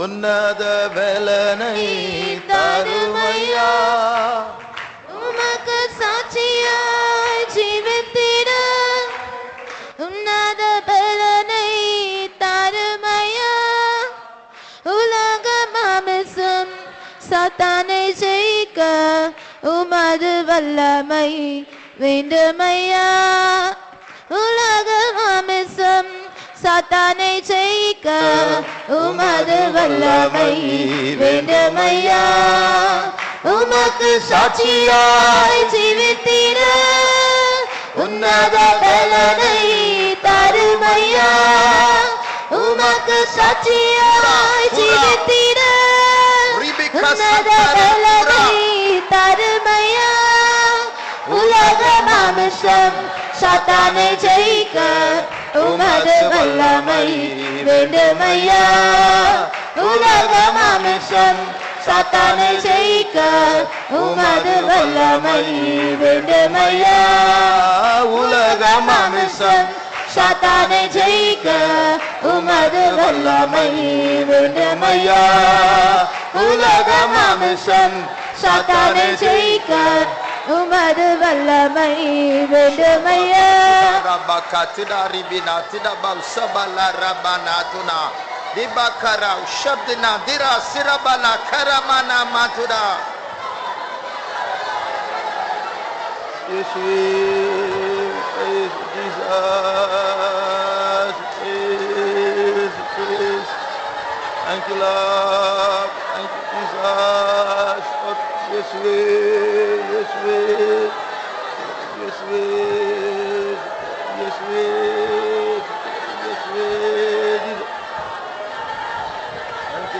உன்னத பலனை தருமையா உமக்கு சாட்சியாய் ஜீவித்திட உன்னத பலனை தருமையா உலக மாமிசம் சாத்தானை ஜெயிக்க உமது வல்லமை வேண்டுமையா உலக மாமிசம் சாத்தானை ஜெயிக்க உமது வல்லமை வேண்டுமையா உமக்கு சாட்சியாய் ஜீவித்திட உன்னத பலனை தருமையா உமக்கு சாட்சியாய் ஜீவித்திட உன்னத பலனை தருமையா உலக மாமிசம் சாத்தானை ஜெயிக்க உமது வல்லமை வேண்டுமையா உலக மாமிசம் சாத்தானை ஜெயிக்க உமது வல்லமை வேண்டுமையா உலக மாமிசம் சாத்தானை ஜெயிக்க உமது வல்லமை வேண்டுமையா உலக மாமிசம் சாத்தானை ஜெயிக்க உமது வல்லமை வேண்டுமையா ரபகதிடா ரிபினா திடபல் சபல ரபனாதுனா दिबाकरा शब्दना दिरा सिरबला करमना माथुरा यीशु Jesus Jesus thank you Lord thank you Jesus Yeshu Yeshu Yeshu Yeshu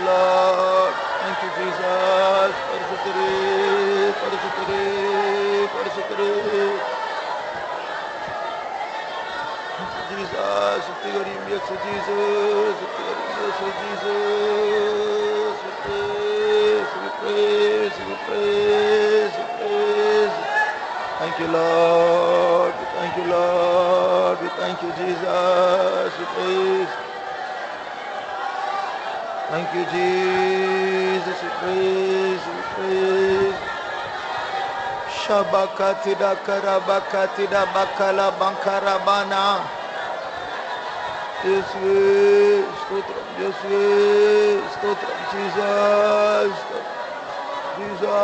Lord, thank you Jesus. Parasutare, parasutare, parasutare. Jesus, Sutigarim Yaksa Jesus, Sutigarim Yaksa Jesus. We praise, we praise, we praise, we praise. Thank you Lord, thank you Lord, we thank you Jesus, we praise. Thank you, Jesus. We praise, we praise. Shabakatida karabakatida bakala bankarabana. Yes, we stotram. Yes, we stotram. Jesus, Jesus,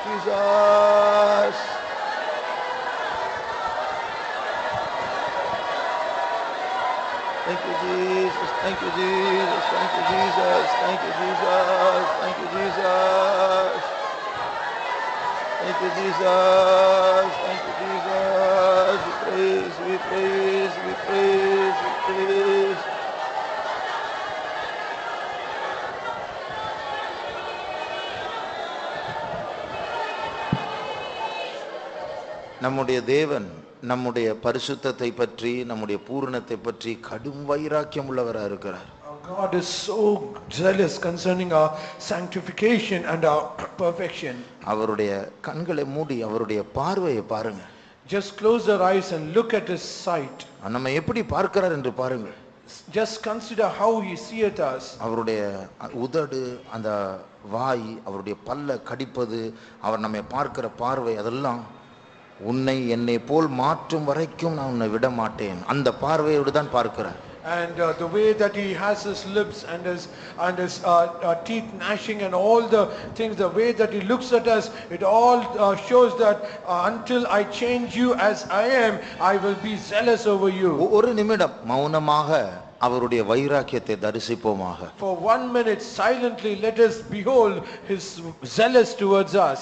Jesus. Thank you, Jesus. Thank you, Jesus. Thank you, Jesus. Thank you, Jesus. Thank you, Jesus. Thank you, Jesus. Thank you, Jesus. We praise, we praise, we praise, we praise. நம்முடைய தேவன் நம்முடைய பரிசுத்தத்தை பற்றி நம்முடைய பூரணத்தை பற்றி கடும் வைராக்கியம் உள்ளவராக இருக்கிறார். God is so zealous concerning our sanctification and our perfection. அவருடைய கண்களை மூடி அவருடைய பார்வையை பாருங்க. Just close your eyes and look at his sight. நம்ம எப்படி பார்க்கிறார் என்று பாருங்க. Just consider how he seeth us. அவருடைய உதடு அந்த வாய் அவருடைய பல்ல கடிப்பது அவர் நம்மை பார்க்கிற பார்வை அதெல்லாம் உன்னை என்னை போல் மாற்றும் வரைக்கும் நான் உன்னை விட மாட்டேன் அந்த பார்வையோடு தான் பார்க்கிறார். And the way that he has his lips and his teeth gnashing and all the things, the way that he looks at us, it all shows that until I change you as I am, I will be zealous over you. ஒரு நிமிடம் மௌனமாக அவருடைய வைராக்கியத்தை தரிசிப்போமாக. For 1 minute silently let us behold his zealous towards us.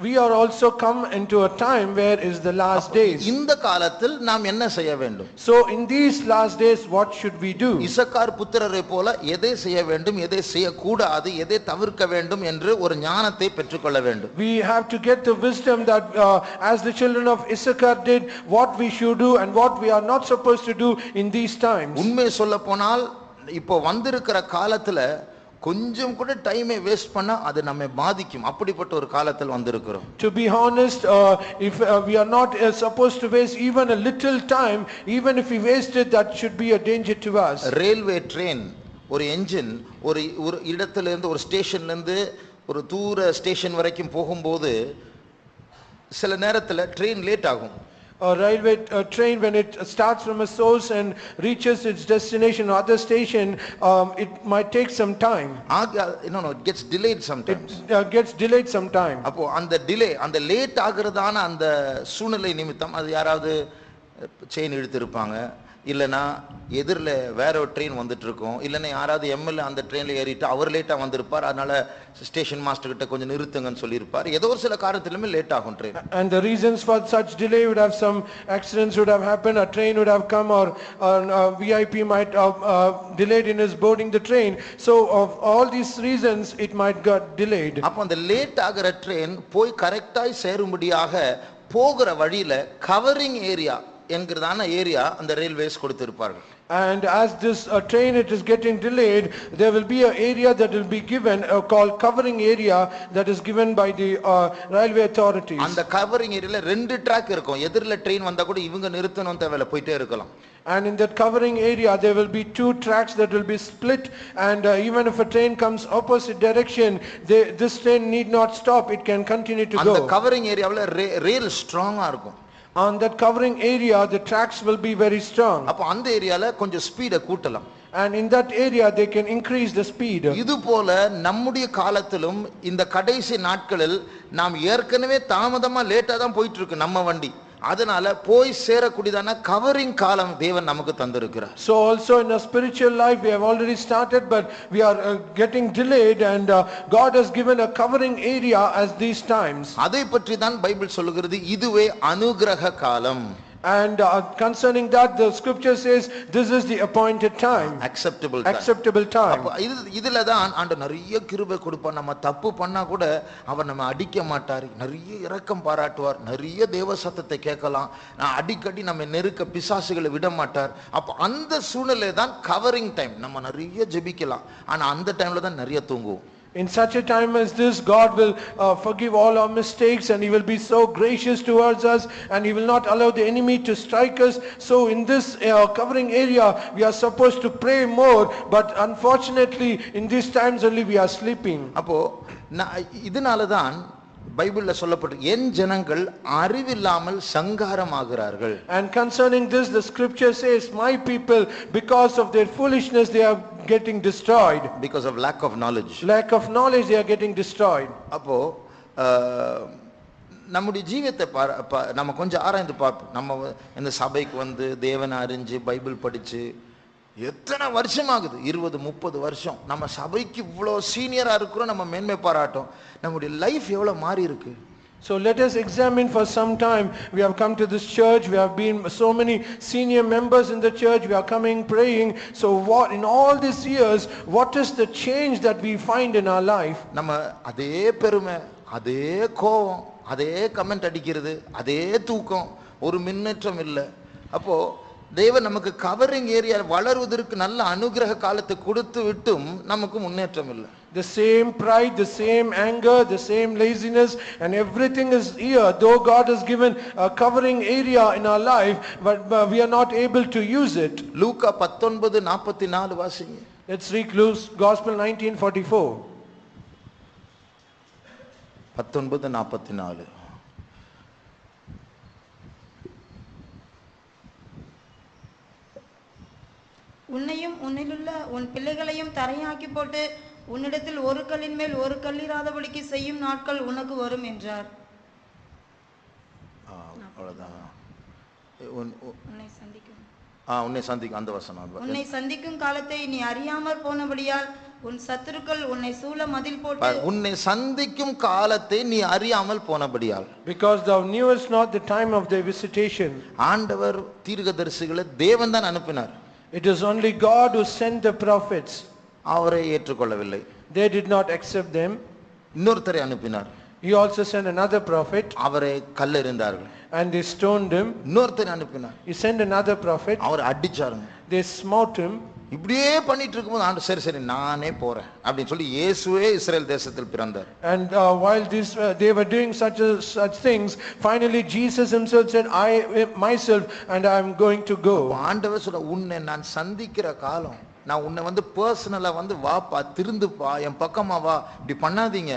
we are also come into a time where is the last days. இந்த காலத்தில் நாம் என்ன செய்ய வேண்டும்? So in these last days what should we do? Issachar புத்திரரை போல எதை செய்ய வேண்டும், எதை செய்யக்கூடாது, எதை தவிர்க்க வேண்டும் என்று ஒரு ஞானத்தை பெற்றுக்கொள்ள வேண்டும். We have to get the wisdom that as the children of Issachar did, what we should do and what we are not supposed to do in these times. உண்மை சொல்ல போனால் இப்போ வந்திருக்கிற காலத்துல கொஞ்சம் கூட டைமை வேஸ்ட் பண்ணா அது நம்மை பாதிக்கும். அப்படிப்பட்ட ஒரு காலத்தில் வந்திருக்கிறோம். To be honest, if we are not supposed to waste even a little time, even if we waste it, that should be a danger to us. Railway train ஒரு என்ஜின் ஒரு இடத்துல இருந்து ஒரு ஸ்டேஷன்ல இருந்து ஒரு தூர ஸ்டேஷன் வரைக்கும் போகும்போது சில நேரத்துல ட்ரெயின் லேட் ஆகும். A railway train, when it starts from a source and reaches its destination or other station, it might take some time. It gets delayed sometimes. It gets delayed sometime. அப்போ அந்த delay, அந்த late ஆகிறதான அந்த சூழ்நிலை நிமித்தம் அது யாராவது chain இழுத்திருப்பாங்க, இல்லைனா எதிரில் வேற ஒரு ட்ரெயின் வந்துட்டு இருக்கும், இல்லைன்னா யாராவது எம்எல்ஏ அந்த ட்ரெயினில் ஏறிட்டு அவர் லேட்டாக வந்திருப்பார், அதனால ஸ்டேஷன் மாஸ்டர் கிட்ட கொஞ்சம் நிறுத்துங்கன்னு சொல்லியிருப்பார். ஏதோ ஒரு சில காரணத்திலுமே லேட் ஆகும் train. And the reasons for such delay would have some accidents would have happened, a train would have come, or VIP might delayed in his boarding the train. So of all these reasons it might got delayed. அப்போ அந்த late ஆகிற train போய் கரெக்டாய் சேரும்படியாக போகிற வழியில covering area என்கிறதான area அந்த railways கொடுத்திருப்பார்கள். And as this train it is getting delayed, there will be an area that will be given called covering area that is given by the railway authorities. அந்த covering ஏரியால ரெண்டு track இருக்கும். எதிரில train வந்தா கூட இவங்க நிறுத்தணும் தேவையில்லை, போயிட்டே இருக்கலாம். And in that covering area there will be two tracks that will be split, and even if a train comes opposite direction, this train need not stop, it can continue to go. அந்த covering ஏரியாவுல ரயில் ஸ்ட்ராங்கா இருக்கும். On that covering area the tracks will be very strong. அப்ப அந்த ஏரியால கொஞ்சம் ஸ்பீட கூட்டலாம். And in that area they can increase the speed. இது போல நம்முடைய காலத்திலும் இந்த கடைசி நாட்களில் நாம் ஏற்கனவே தாமதமா லேட்டா தான் போயிட்டு இருக்கு நம்ம வண்டி. அதனால போய் சேரக்கூடியதான கவரிங் காலம் தேவன் நமக்கு தந்திருக்கிறார். So also in our spiritual life we have already started, but we are getting delayed, and God has given a covering area as these times. அதை பற்றி தான் பைபிள் சொல்லுகிறது, இதுவே அனுக்கிரக காலம். And concerning that the scripture says this is the appointed time, acceptable time. இதுல தான் ஆண்டவர் நிறைய கிருபை கொடுப்பார். நம்ம தப்பு பண்ணா கூட அவர் நம்ம அடிக்க மாட்டார், நிறைய இரக்கம் பாராட்டுவார், நிறைய தேவ சத்தத்தை கேட்கலாம், அடிக்கடி நம்ம நெருக்க பிசாசுகளை விட மாட்டார். அப்ப அந்த சூழ்நிலை தான் கவரிங் டைம். நம்ம நிறைய ஜெபிக்கலாம், ஆனா அந்த டைம்ல தான் நிறைய தூங்குவோம். In such a time as this, God will forgive all our mistakes, and he will be so gracious towards us, and he will not allow the enemy to strike us. So in this covering area we are supposed to pray more, but unfortunately in these times only we are sleeping. அப்போ இதனால தான் பைபிள்ல சொல்லப்பட்டு என் ஜனங்கள் அறிவில்லாமல் சங்காரமாகிறார்கள். And concerning this the scripture says, my people because of their foolishness they are getting destroyed. Because of lack of knowledge. Lack of knowledge they are getting destroyed. அப்போ நம்முடைய ஜீவியத்தை நம்ம கொஞ்சம் ஆராய்ந்து பார்ப்போம். நம்ம இந்த சபைக்கு வந்து தேவனை அறிஞ்சு பைபிள் படிச்சு எத்தனை வருஷம் ஆகுது, 20-30 வருஷம். நம்ம சபைக்கு இவ்வளோ சீனியரா இருக்கிறோம், நம்ம மேன்மை பாராட்டும். நம்முடைய லைஃப் எவ்வளவு மாறி இருக்கு. So let us examine for some time. We have come to this church, we have been so many senior members in the church, we are coming praying. So what in all these years, what is the change that we find in our life? நம்ம அதே பெருமை, அதே கோபம், அதே comment அடிக்கிறது, அதே தூக்கம், ஒரு முன்னேற்றம் இல்லை. அப்போ தேவன் நமக்கு கவரிங் ஏரியா வளருவதற்கு நல்ல அனுக்கிரக காலத்தை கொடுத்து விட்டும் நமக்கு முன்னேற்றம் இல்லை. The same pride, the same anger, the same laziness, and everything is here. Though God has given a covering area in our life, but we are not able to use it. லூக்கா 19:44 வாசிங்க. Let's read Luke's Gospel 19:44. 19:44. உன்னையும் உன்னிலுள்ள உன் பிள்ளைகளையும் தரையாக்கி போட்டு உன்னிடத்தில் ஒரு கல்லின் மேல் ஒரு கல்லிராதபடிக்கு செய்யும் நாட்கள் உனக்கு வரும் என்றார். அவ்வளவுதான். உன்னை சந்திக்கும் உன்னை சந்திக்கும் அந்த வசனம். உன்னை சந்திக்கும் காலத்தை நீ அறியாமற் போனபடியால் உன் சத்துருக்கள் உன்னை சூழ மதில் போட்டு. உன்னை சந்திக்கும் காலத்தை நீ அறியாமல் போனபடியால். Because thou knewest not the time of their visitation. ஆண்டவர் தீர்க்கதரிசிகளை தேவன் தான் அனுப்பினார். It is only God who sent the prophets. அவரை ஏற்றுக்கொள்ளவில்லை. They did not accept them. இன்னொருத்தரை அனுப்பினார். He also sent another prophet. அவரை கல்லெறிந்தார்கள். And they stoned him. இன்னொருத்தரை அனுப்பினார். He sent another prophet. அவரை அடிச்சாருங்க. They smote him. இப்படியே பண்ணிட்டு இருக்கும்போது ஆண்டு சரி நானே போறேன் அப்படின்னு சொல்லி இயேசுவே இஸ்ரேல் தேசத்தில் பிறந்தார். And while they were doing such things, finally Jesus himself said, I myself and I am going to go. ஆண்டவர் சொல்ற, உன்னை நான் சந்திக்கிற காலம், நான் உன்னை பர்சனலா வாப்பா, திருந்துப்பா, என் பக்கமா வா, இப்படி பண்ணாதீங்க.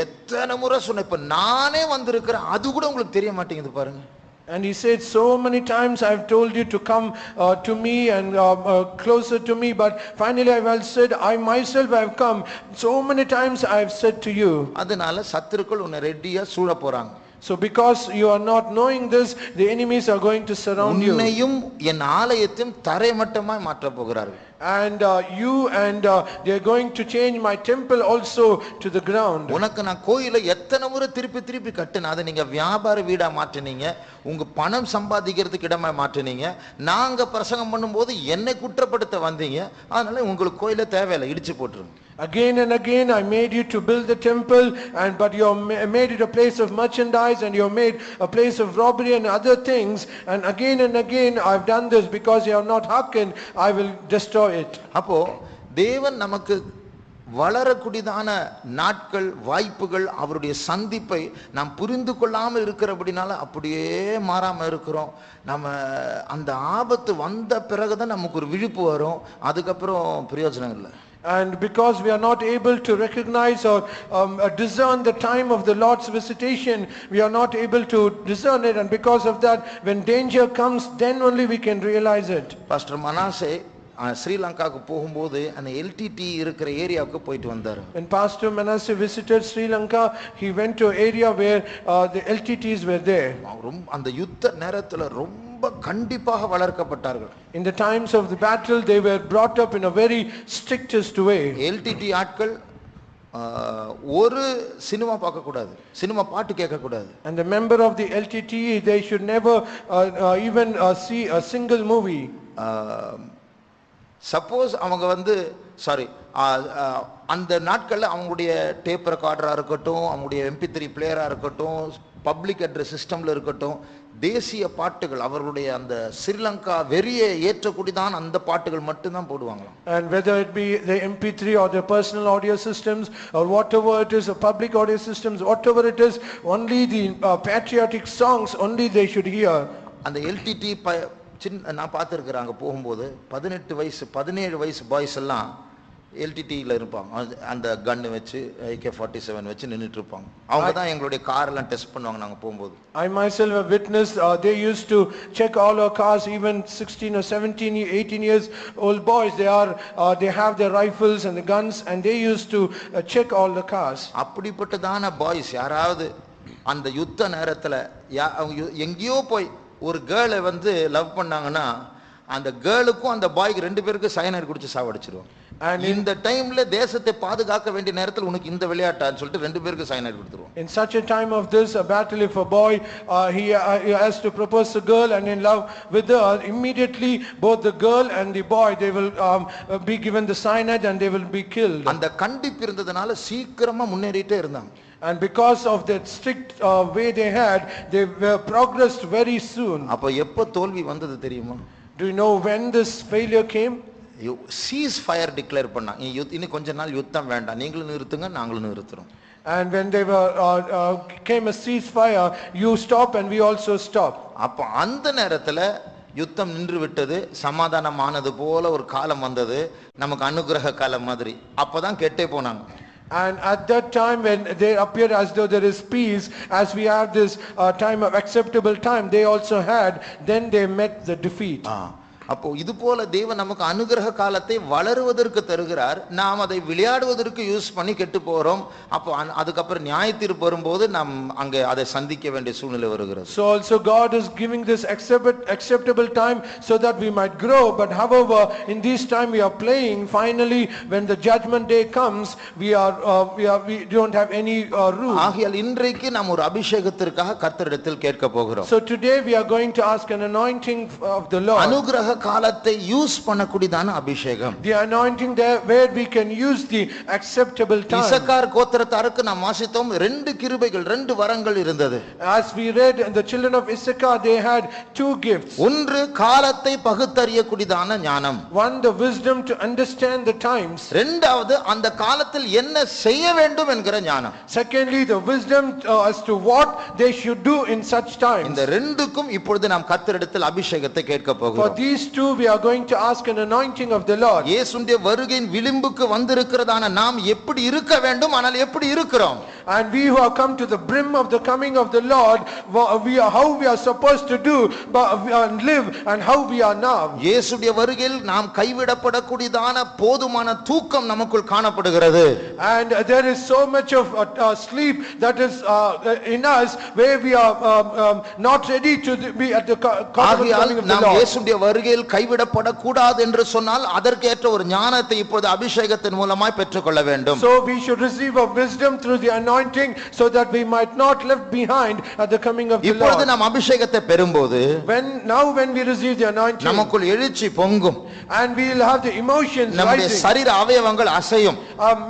எத்தனை முறை சொன்ன, இப்ப நானே வந்திருக்கிறேன், அது கூட உங்களுக்கு தெரிய மாட்டேங்குது பாருங்க. And he said, so many times I have told you to come to me and closer to me, but finally I have said, I myself have come. So many times I have said to you. அதனால சத்துருக்கள் உன்னை ரெடியா சூழ போறாங்க. So because you are not knowing this, the enemies are going to surround you. உன்னையும் என் ஆலயத்தையும் தரைமட்டமாய் மாற்ற போகிறார்கள். And you and they are going to change my temple also to the ground. உனக்கு நான் கோயிலை எத்தனை முறை திருப்பி கட்டின, அதை நீங்க வியாபார வீடா மாற்றினீங்க, உங்க பணம் சம்பாதிக்கிறதுக்கு இடமா மாற்றினீங்க. நாங்க பிரசங்கம் பண்ணும்போது என்னை குற்றப்படுத்த வந்தீங்க, அதனால உங்களுக்கு கோயிலே தேவையில்லை, இடிச்சு போட்டுருங்க. Again and again I made you to build the temple, but you made it a place of merchandise, and you made a place of robbery and other things, and again I have done this because you have not hearkened. I will destroy it. அப்போ தேவன் நமக்கு வளரக்கூடியதான நாட்கள், வாய்ப்புகள், அவருடைய சந்திப்பை நாம் புரிந்து கொள்ளாமல் இருக்கிறபடினால அப்படியே மாறாம இருக்கிறோம். நம்ம அந்த ஆபத்து வந்த பிறகுதான் நமக்கு ஒரு விழிப்பு வரும், அதுக்கப்புறம் பிரயோஜனம் இல்லை. And because we are not able to recognize or discern the time of the Lord's visitation, we are not able to discern it, and because of that, when danger comes, then only we can realize it. Pastor Manasseh ஸ்ரீலங்காவுக்கு போகும்போது அந்த LTD இருக்கிற ஏரியாவுக்கு போயிட்டு வந்தார். When Pastor Manasseh visited Sri Lanka, he went to an area where the LTTs were there. அந்த யுத்த நேரத்துல ரொம்ப கண்டிப்பாக வளர்க்கப்பட்டார்கள். In the times of the battle, they were brought up in a very strictest way. LTD ஆட்கள் ஒரு cinema பார்க்க கூடாது, cinema பாட்டு கேட்க கூடாது. And the member of the LTT, they should never even see a single movie. Suppose அவங்க அந்த நாட்களில் அவங்களுடைய டேப் ரெக்கார்டரா இருக்கட்டும், அவங்களுடைய MP3 பிளேயரா இருக்கட்டும், பப்ளிக் அட்ரஸ் சிஸ்டம்ல இருக்கட்டும், தேசிய பாட்டுகள், அவர்களுடைய அந்த ஸ்ரீலங்கா வெறியை ஏற்றக்கூடியதான் அந்த பாட்டுகள் மட்டும்தான் போடுவாங்களாம். And whether it be the MP3 or the personal audio systems or whatever it is, the public audio systems, whatever it is, only the patriotic songs only they should hear. அந்த LTT நான் பார்த்துருக்கிறேன். அங்கே போகும்போது 18 வயசு 17 வயசு boys எல்லாம் எல்டிடியில் இருப்பாங்க. அந்த கன்னு வச்சு AK-47 வச்சு நின்றுட்டு இருப்பாங்க. அவங்க தான் எங்களுடைய காரெல்லாம் டெஸ்ட் பண்ணுவாங்க நாங்கள் போகும்போது. I myself have witnessed, they used to check all our cars, even 16 or 17, 18 years old boys, they have their rifles and the guns, and they used to check all the cars. அப்படிப்பட்டதான boys யாராவது அந்த யுத்த நேரத்தில் எங்கேயோ போய் ஒரு கேர்ளை love பண்ணாங்கன்னா, அந்த கேர்ளுக்கும் அந்த பாய்க்கு 2 பேருக்கு சயனைட் குடிச்சு சாவடிச்சிருவாங்க. இந்த டைம்ல தேசத்தை பாதுகாக்க வேண்டிய நேரத்தில் உனக்கு இந்த விளையாட்டான்னு சொல்லிட்டு 2 பேருக்கு சயனைட் கொடுத்துருவாங்க. In such a time of this, a battle, if a boy he has to propose a girl and in love with her, immediately both the girl and the boy, they will be given the cyanide and they will be killed. அந்த கண்டிப்பு இருந்ததனால சீக்கிரமா முன்னேறிட்டே இருந்தாங்க. And because of that strict way they had, they were progressed very soon. அப்ப எப்ப தோல்வி வந்தது தெரியுமா? Do you know when this failure came? Cheese fire declare பண்ணாங்க. இன்னும் கொஞ்ச நாள் யுத்தம் வேண்டாம், நீங்களும் நிறுத்துங்க நாங்களும் நிறுத்துறோம். And when they came a ceasefire, you stop and we also stop. அப்ப அந்த நேரத்துல யுத்தம் நின்று விட்டது, சமாதானமானது போல ஒரு காலம் வந்தது, நமக்கு அனுகிரக காலம் மாதிரி. அப்பதான் கெட்டே போனாங்க. And at that time when they appeared as though there is peace, as we have this time of acceptable time, they also had, then they met the defeat. அப்போ இது போல தேவன் நமக்கு அனுகிரக காலத்தை வளருவதற்கு தருகிறார். நாம் அதை விளையாடுவதற்கு யூஸ் பண்ணி கெட்டு போறோம். அப்போ அதுக்கப்புறம் நியாயத்தீர்ப்பு வரும்போது நாம் அங்கே அதை சந்திக்க வேண்டிய சூழ்நிலை வருகிறது. So also God is giving this acceptable time so that we might grow, but however in this time we are playing. Finally when the judgment day comes we don't have any room. ஆகையால் இன்றைக்கு நாம் ஒரு அபிஷேகத்திற்காக கர்த்தரிடத்தில் கேட்க போகிறோம். So today we are going to ask an anointing of the Lord. அனுகிரக காலத்தை use பண்ணக்கூடியதான அபிஷேகம். The anointing there where we can use the acceptable time. Issachar கோத்திரத்தாருக்கு நாம் வாசித்தோம், 2 கிருபைகள் 2 வரங்கள் இருந்தது. As we read, the children of Issachar they had 2 gifts. ஒன்று காலத்தை பகுத்தறியக்கூடியதான ஞானம். One, the wisdom to understand the times. இரண்டாவது அந்த காலத்தில் என்ன செய்ய வேண்டும் என்கிற ஞானம். Secondly, the wisdom as to what they should do in such times. இந்த ரெண்டுக்கும் இப்பொழுது நாம் கர்த்தரிடத்தில் அபிஷேகத்தை கேட்க போகிறோம். For these two we are going to ask an anointing of the Lord. இயேசுவின் வருகையின் விளிம்புக்கு வந்திருக்கிறதான நாம் எப்படி இருக்க வேண்டும், ஆனால் எப்படி இருக்கிறோம்? And we who have come to the brim of the coming of the Lord, how we are supposed to do live and how we are now. இயேசுடைய வருகையில் நாம் கைவிடப்படக்கூடியதான போதுமான தூக்கம் நமக்குள் காணப்படுகிறது. And there is so much of sleep that is in us where we are not ready to be at the coming of the Lord. இயேசுடைய வருகையில் கைவிடப்படக்கூடாது என்று சொன்னால் அதற்கேற்ற ஒரு ஞானத்தை இப்போது அபிஷேகத்தின் மூலமாய் பெற்றுக்கொள்ள வேண்டும். So we should receive a wisdom through the anointing so that we might not left behind at the coming of the Lord. இப்பொழுது நாம் அபிஷேகத்தை பெறும்போது when we receive the anointing, நமக்குள் எழுச்சி பொங்கும். and we will have the emotions நம்முடைய rising. சரீர அவயவங்கள் அசையும்.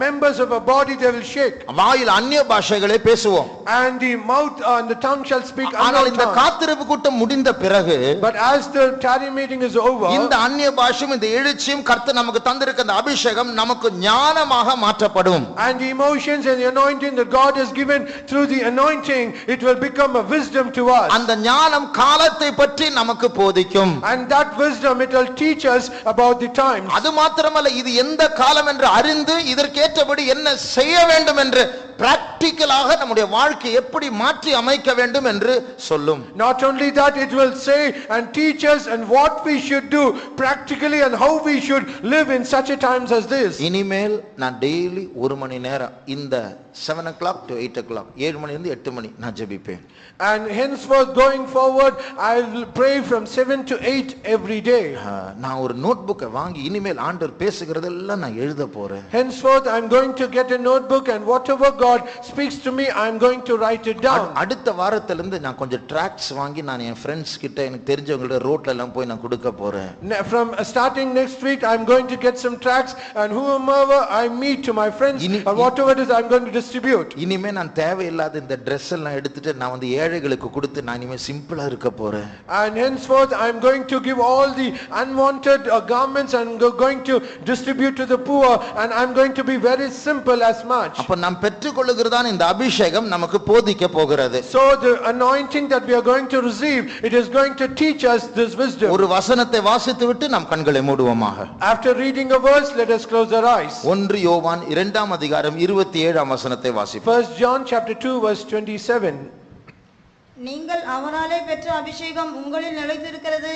Members of our body they will shake. வாயில் அந்நிய பாஷைகளை பேசுவோம். And the mouth and the tongue shall speak unknown ஆனால் இந்த tongues. காத்திருப்பு கூட்டம் முடிந்த பிறகு, But as the tarry meeting is over, இந்த அந்நிய பாஷையும் இந்த எழுச்சியும் கர்த்தர் நமக்கு தந்திருக்கிற அந்த அபிஷேகம் நமக்கு ஞானமாக மாற்றப்படும். and the emotions and the anointing that God has given through the anointing, it will become a wisdom to us. அந்த ஞானம் காலத்தை பற்றி நமக்கு போதிக்கும். And that wisdom it will teach us about the times. அது மாத்திரமல்ல, இது எந்த காலம் என்று அறிந்து இதற்கேற்றபடி என்ன செய்ய வேண்டும் என்று பிராக்டிகலாக நம்முடைய வாழ்க்கை எப்படி மாற்றி அமைக்க வேண்டும் என்று சொல்லும். Not only that, it will say and teach us and what we should do practically and how we should live in such a times as this. இனிமேல் நான் டெய்லி 1 மணி நேரம் இந்த 7 o'clock to 8 o'clock 7 மணிலிருந்து 8 மணி நான் ஜெபிப்பேன். And henceforth going forward I will pray from 7 to 8 every day. நான் ஒரு நோட்புக்கை வாங்கி இனிமேல் ஆண்டவர் பேசுகிறதெல்லாம் நான் எழுத போறேன். Henceforth I am going to get a notebook and whatever God speaks to me I am going to write it down. அடுத்த வாரத்துல இருந்து நான் கொஞ்சம் ட்ராக்ஸ் வாங்கி நான் என் ஃப்ரெண்ட்ஸ் கிட்ட எனக்கு தெரிஞ்சவங்க ரோட்ல எல்லாம் போய் நான் கொடுக்க போறேன். From starting next week I am going to get some tracts and whomever I meet to my friends or whatever it is I am going to distribute. இனிமே நான் தேவையில்லாத இந்த Dress எல்லாம் எடுத்துட்டு நான் வந்து ஏழைகளுக்கு கொடுத்து நான் இனிமே சிம்பிளா இருக்க போறேன். And henceforth I am going to give all the unwanted garments and going to distribute to the poor and I am going to be very simple as much. அப்ப நாம் பெற்றுக்கொள்ளுகிறதான இந்த அபிஷேகம் நமக்கு போதிக்க போகிறது. So the anointing that we are going to receive, it is going to teach us this wisdom. ஒரு வசனத்தை வாசித்துவிட்டு நாம் கண்களை மூடுவோமாக. After reading a verse, let us close our eyes. 1 யோவான் 2ஆம் அதிகாரம் 27ஆம் வசனத்தை வாசிப்போம். 1 John chapter 2 verse 27. நீங்கள் அவராலே பெற்ற அபிஷேகம் உங்களில் நிலைத்திருக்கிறது,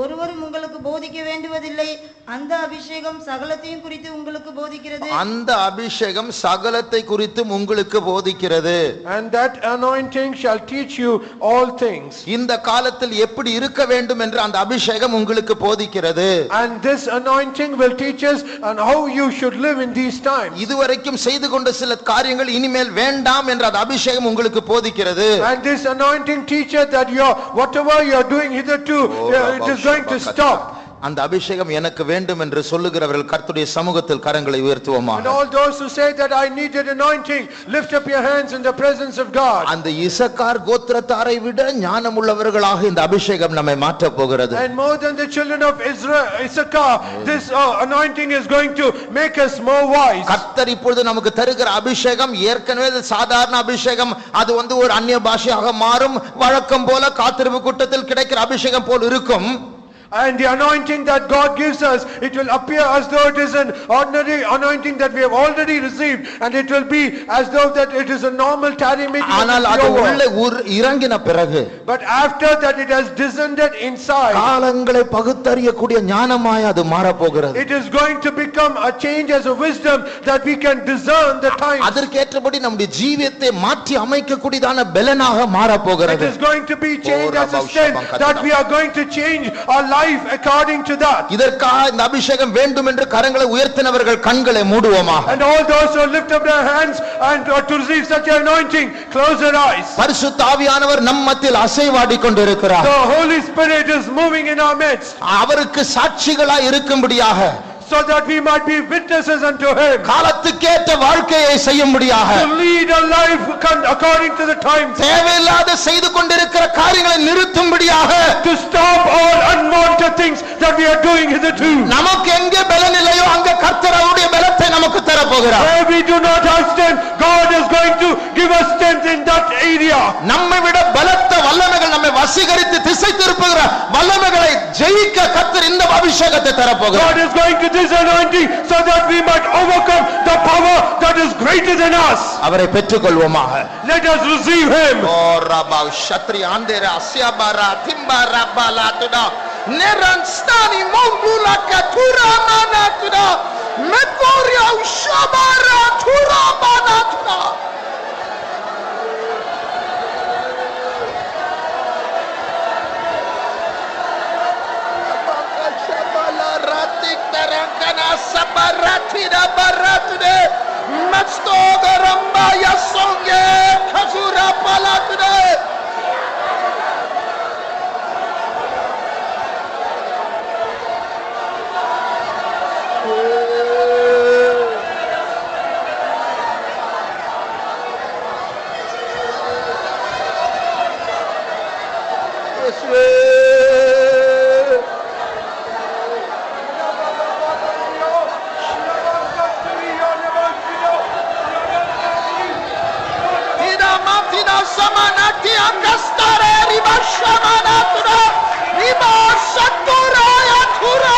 ஒருவரும் உங்களுக்கு போதிக்க வேண்டுவதில்லை. அந்த அபிஷேகம் சகலத்தையும் குறித்து உங்களுக்கு போதிக்கிறது. அந்த அபிஷேகம் சகலத்தை குறித்து உங்களுக்கு போதிக்கிறது. And that anointing shall teach you all things. இந்த காலத்தில் எப்படி இருக்க வேண்டும் என்று அந்த அபிஷேகம் உங்களுக்கு போதிக்கிறது. And this anointing will teach us on how you should live in these times. இதுவரைக்கும் செய்து கொண்ட சில காரியங்கள் இனிமேல் வேண்டாம் என்ற அந்த அபிஷேகம் உங்களுக்கு போதிக்கிறது. And this anointing teaches that whatever you are doing hitherto, it is going to stop. அந்த அபிஷேகம் எனக்கு வேண்டும் என்று சொல்லுகிறவர்கள் கர்த்தருடைய சமூகத்தில் கரங்களை உயர்த்துவோமாக. And all those who say that I need an anointing, lift up your hands in the presence of God. அந்த இசக்கார் கோத்திரத்தாரை விட ஞானமுள்ளவர்களாக இந்த அபிஷேகம் நம்மை மாற்ற போகிறது. And more than the children of Issachar, this anointing is going to make us more wise. கர்த்தர் இப்பொழுது நமக்கு தருகிற அபிஷேகம் ஏற்கனவே சாதாரண அபிஷேகம், அது வந்து ஒரு அந்நிய பாஷையாக மாறும். வழக்கம் போல காத்திருப்பு கூட்டத்தில் கிடைக்கிற அபிஷேகம் போல் இருக்கும். And the anointing that God gives us, it will appear as though it is an ordinary anointing that we have already received, and it will be as though that it is a normal tarry meeting. ஆனால் அது உள்ளே இறங்கின பிறகு, but after that it has descended inside, காலங்களை பகுத்தறியக்கூடிய ஞானமாய் அது மாற போகிறது. it is going to become a change as a wisdom that we can discern the times. அதற்கேற்றபடி நம்முடைய ஜீவியத்தை மாற்றி அமைக்கக்கூடியதான பெலனாக மாற போகிறது. it is going to be changed as a strength that we are going to change our life according to that. இதற்காக இந்த அபிஷேகம் வேண்டும் என்று கரங்களை உயர்த்தினவர்கள் கண்களை மூடுவோமாக. and all those who lift up their hands and to receive such an anointing, close their eyes. பரிசுத்த ஆவியானவர் நம் மத்தியில் அசைவாடி கொண்டிருக்கிறார். the Holy Spirit is moving in our midst. அவருக்கு சாட்சிகளாய் இருக்கும்படியாக, so that we might be witnesses unto him. காலத்துக்கேற்ற வாழ்க்கையை செய்யும்படியாக, to lead a life according to the times. தேவையில்லாத செய்து கொண்டிருக்கிற காரியங்களை நிறுத்தும்படியாக, to stop all unwanted things that we are doing hitherto. நமக்கு எங்கே பலன் இல்லையோ அங்கே கர்த்தர் அவருடைய பலத்தை நமக்கு தரப்போகிறார். where we do not have strength, God is going to give us strength in that area. நம்மை விட பலத்த வல்லமைகள் நம்மை வசீகரித்து திசை திருப்புகிற வல்லமைகளை ஜெயிக்க கர்த்தர் இந்த அபிஷேகத்தை தரப்போகிறார். God is going to this anointing so that we might overcome the power that is greater than us. அவரை பெற்றுக்கொள்வோமாக. let us receive him. ஓ ரபா ஷத்ரி ஆண்டேர அஸ்யாபாரா திம்பாரா பாலாதுடா நெரன்ஸ்தானி மௌதுலா கதுரா மானாதுடா மெகோரியா உஷபாரா Tura மானாதுடா. Sabaratida baratude matstoga ramba yasonge khazura palatude. Samanati angastare riba shamanatra riba saturaya thura.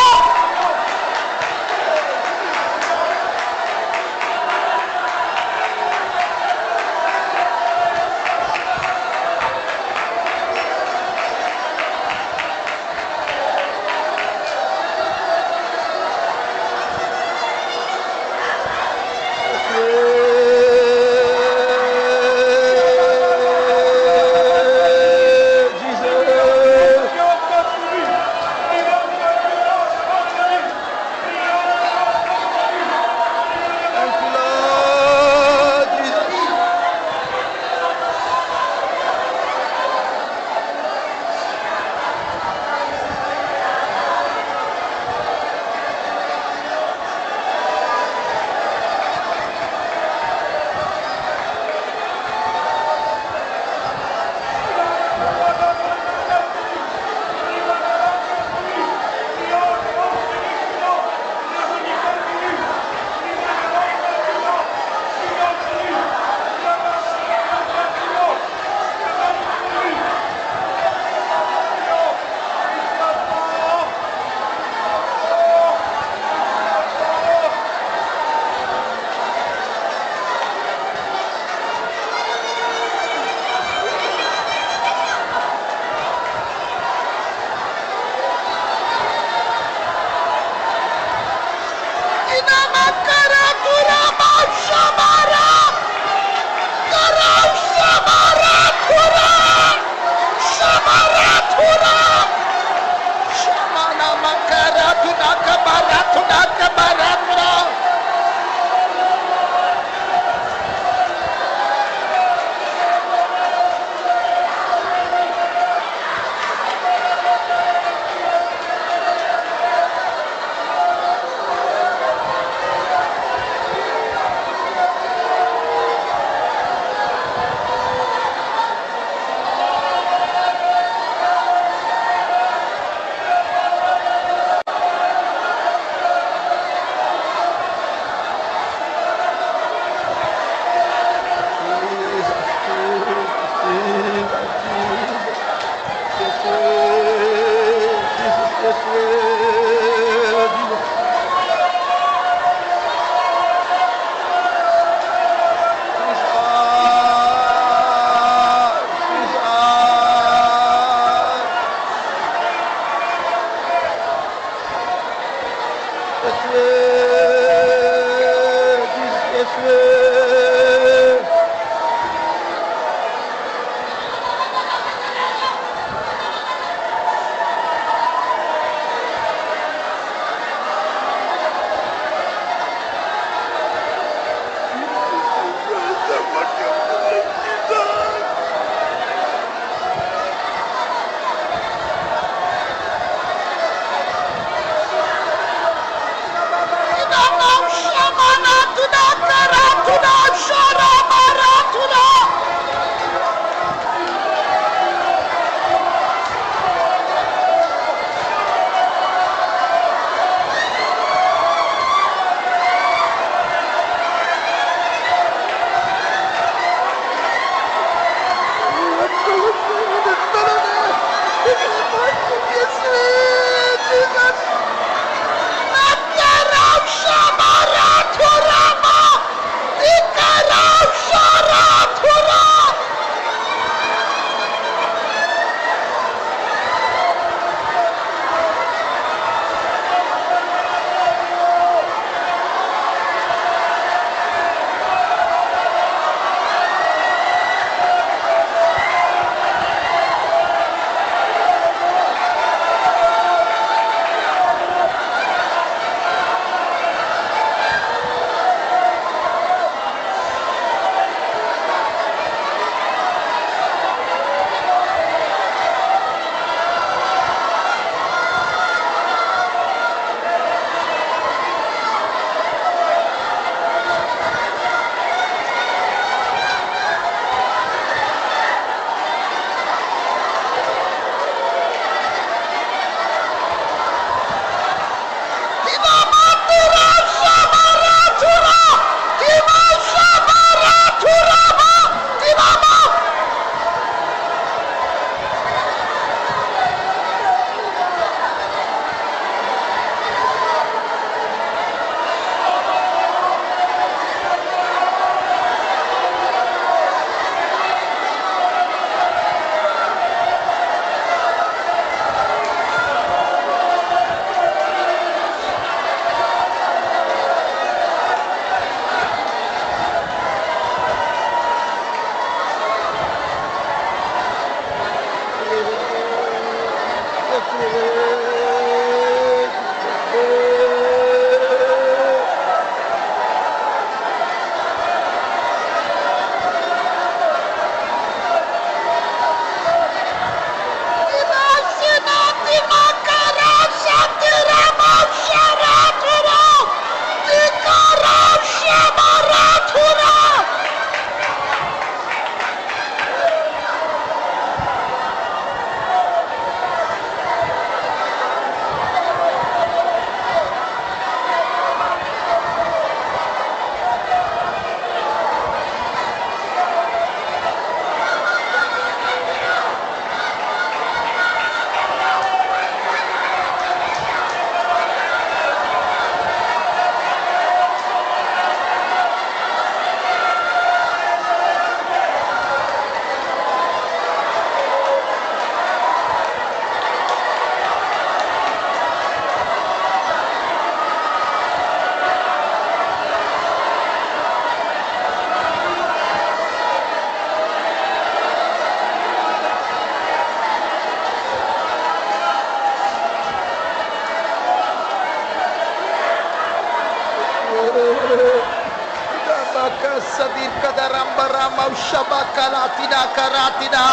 sadir kadaramba rama ushaba karatina karatina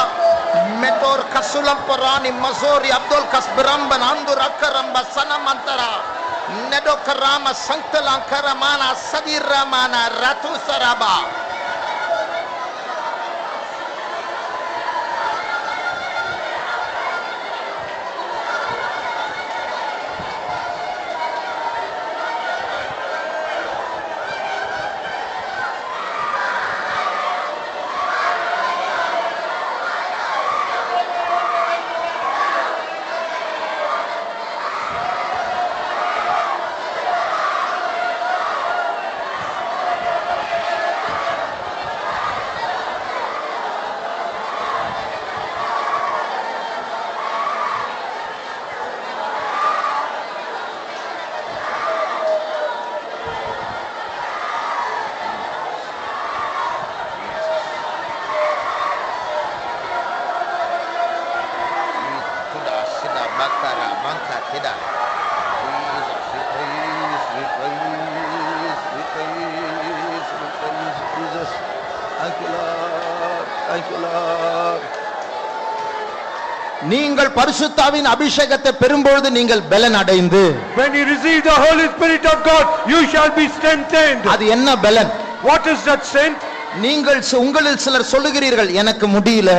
metor kasulam parani mazori abdul kasbramban andur akaramba sanamantara nedo karama sanktalan karamana sadir ramana ratu saraba நீங்கள் பரிசுத்தாவின் அபிஷேகத்தை பெறும்பொழுது நீங்கள் பலன் அடைந்து when you receive the Holy Spirit of God, you shall be strengthened. அது என்ன பலன்? What is that strength? நீங்கள் உங்களில் சிலர் சொல்லுகிறீர்கள் எனக்கு முடியல.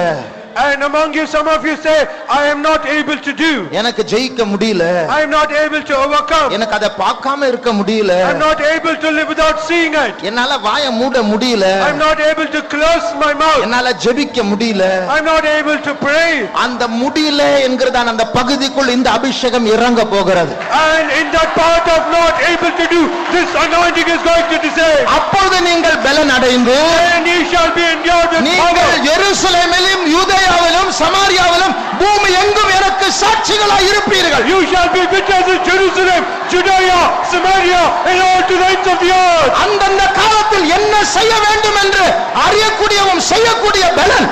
And among you, some of you say, I am not able to do. எனக்கு ஜெயிக்க முடியல. I am not able to overcome. எனக்கு அதை பார்க்காம இருக்க முடியல. I am not able to live without seeing it. என்னால வாயை மூட முடியல. I am not able to close my mouth. என்னால ஜெபிக்க முடியல. I am not able to pray. அந்த முடியல என்கிறதான அந்த பகுதிக்குள் இந்த அபிஷேகம் இறங்க போகிறது. And in that part of not able to do, this anointing is going to descend. அப்பொழுது நீங்கள் பலன் அடைந்து And you shall be endured with நீங்கள் power. எருசலேமிலும் யூதேயாவிலும் சமாரியாவிலும் பூமி எங்கும் எனக்கு சாட்சிகளாய் இருப்பீர்கள். You shall be witnesses in Jerusalem, Judea, Samaria, and all to the ends of the earth. அந்தந்த காலத்தில் என்ன செய்ய வேண்டும் என்று அறியக்கூடியவும் செய்யக்கூடிய பலன்.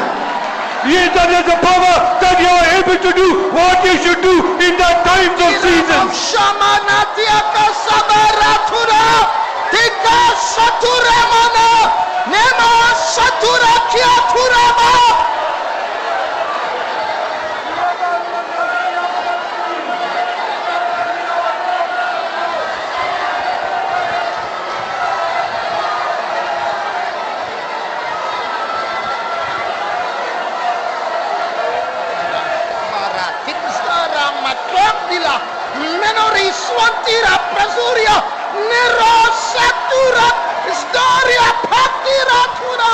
Yes, that is the power that you are able to do what you should do in that times of season. Shamanatiaka sabaratura tika saturamana nema saturakia turama. Menori swantira prasuria nero satura storia patira tura.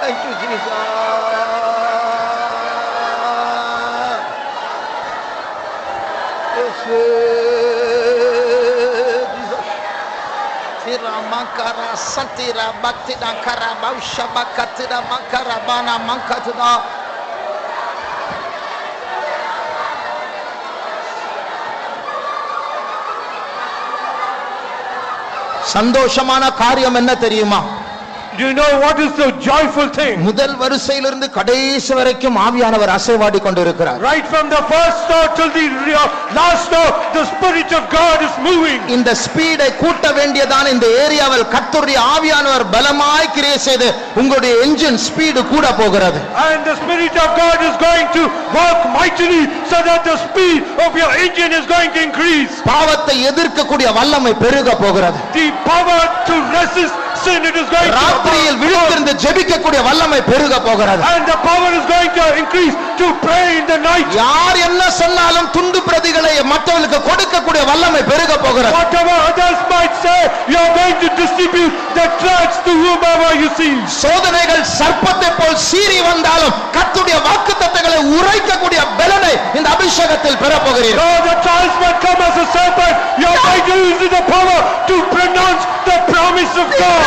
Thank you, Jesus. Yes, Jesus. Tira mankara satira batida karabausha bakatida makarabana mankatida. சந்தோஷமான காரியம் என்ன தெரியுமா? Do you know what is the joyful thing? முதல் வரிசையிலிருந்து கடைசி வரைக்கும் ஆவியானவர் அசைவாடி கொண்டிருக்கிறார். Right from the first note till the last note, the Spirit of God is moving. இந்த ஸ்பீடை கூட்ட வேண்டியதான இந்த ஏரியாவில் கர்த்தருடைய ஆவியானவர் பலமாய் கிரியை செய்து உங்களுடைய என்ஜின் ஸ்பீடு கூட போகிறது. And the Spirit of God is going to work mightily so that the speed of your engine is going to increase. பாவத்தை எதிர்க்கக்கூடிய வல்லமை பெருக போகிறது. The power to resist sin, it is going to ராத்திரியில் விழித்திருந்து ஜெபிக்கக்கூடிய வல்லமை பெருக போகிறது. And the power is going to increase to pray in the night. யார் என்ன சொன்னாலும் துண்டு பிரதிகளை மற்றவர்களுக்கு கொடுக்கக்கூடிய வல்லமை பெருக போகிறது. Whatever others might say, you are going to distribute the tracts to whomever you see. சோதனைகள் சர்ப்பத்தை போல் சீறி வந்தாலும் கர்த்தருடைய வாக்குத்தத்தங்களை உரைக்கக்கூடிய பலனை இந்த அபிஷேகத்தில் பெற போகிறீர்கள். Though the trials might come as a serpent, you are going to use the power to pronounce the promise of God.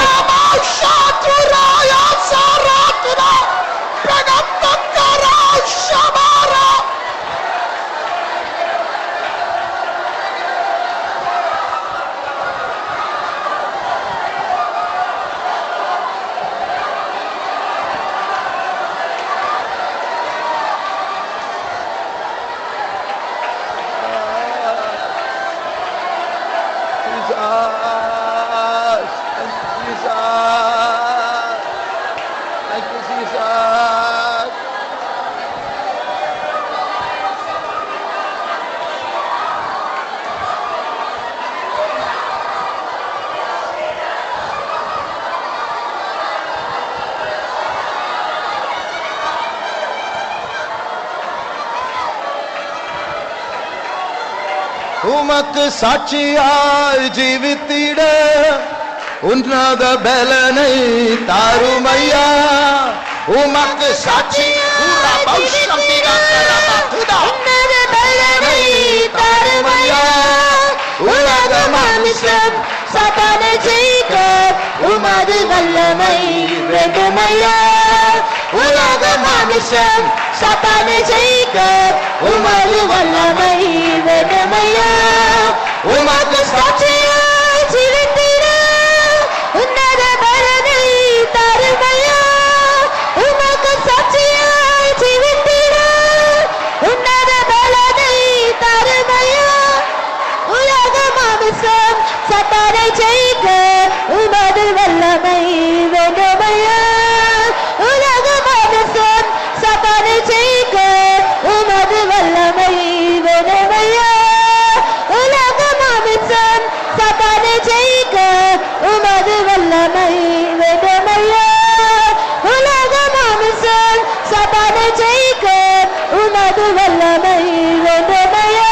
உமக்கு சாட்சியாய் ஜீவித்திட உன்னத பலனை தாருமையா. உமக்கு சாட்சியாய் உன்னத பலனை தாருமையா. உலக மாமிசம் சாத்தானை ஜெயிக்க உமது வல்லமை வேண்டுமையா. உலக மாமிசம் சாத்தானை ஜெயிக்க உமது வல்லமை வேண்டுமையா. உமக்கு சாட்சியாய் ஜீவித்திட உன்னத பலனை தாருமையா. உமக்கு சாட்சியாய் ஜீவித்திட உன்னத பலனை தாருமையா. உலக மாமிசம் சாத்தானை ஜெயிக்க உமது வல்லமை வேண்டுமையா. உலக மாமிசம் சாத்தானை ஜெயிக்க உமது வல்லமை வேண்டுமையா. உலக மாமிசம் சாத்தானை ஜெயிக்க உமது வல்லமை வேண்டுமையா. உலக மாமிசம் சாத்தானை ஜெயிக்க உமது வல்லமை வேண்டுமையா.